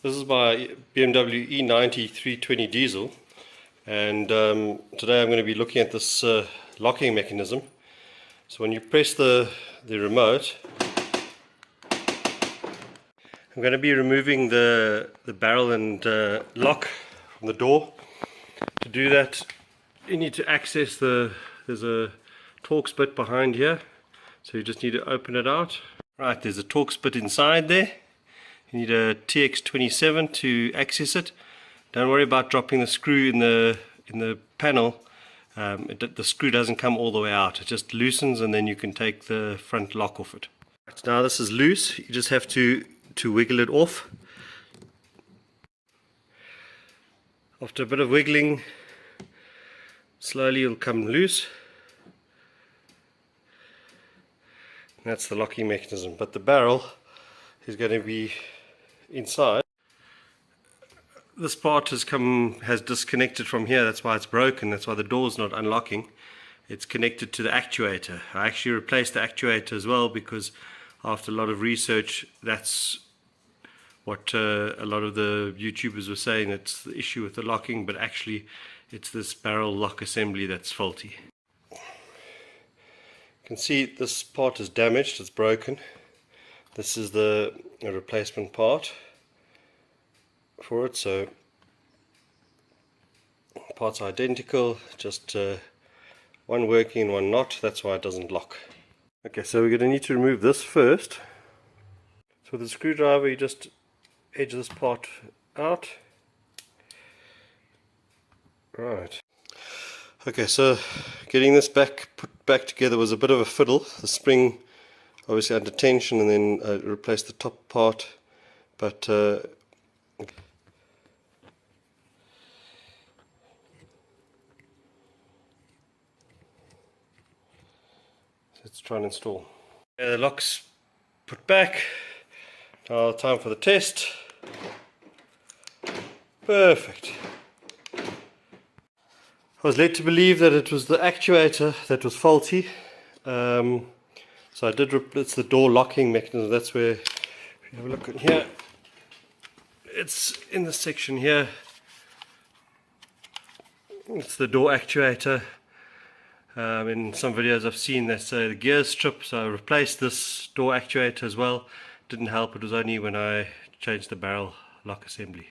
This is my BMW E90 320 diesel, and today I'm going to be looking at this locking mechanism. So when you press the remote, I'm going to be removing the barrel and lock from the door. To do that, you need to access there's a Torx bit behind here, so you just need to open it out. Right, there's a Torx bit inside there. You need a TX27 to access it. Don't worry about dropping the screw in the panel. The screw doesn't come all the way out. It just loosens, and then you can take the front lock off it. Right, now this is loose. You just have to wiggle it off. After a bit of wiggling, slowly it'll come loose. And that's the locking mechanism. But the barrel is going to be inside. This part has disconnected from here. That's why it's broken. That's why the door's not unlocking. It's connected to the actuator. I actually replaced the actuator as well, because after a lot of research, that's what a lot of the YouTubers were saying. It's the issue with the locking, but actually it's this barrel lock assembly that's faulty. You can see this part is damaged. It's broken. This is the replacement part for it, so parts are identical, just one working and one not. That's why it doesn't lock. Okay, so we're going to need to remove this first. So with the screwdriver, you just edge this part out. Right. Okay, so getting this put back together was a bit of a fiddle. The spring obviously under tension, and then I replaced the top part, but let's try and install. Yeah, the lock's put back. Now time for the test. Perfect. I was led to believe that it was the actuator that was faulty. So I did it's the door locking mechanism. That's where, if you have a look in here, it's in this section here. It's the door actuator. In some videos I've seen that say the gears strip, so I replaced this door actuator as well. Didn't help. It was only when I changed the barrel lock assembly.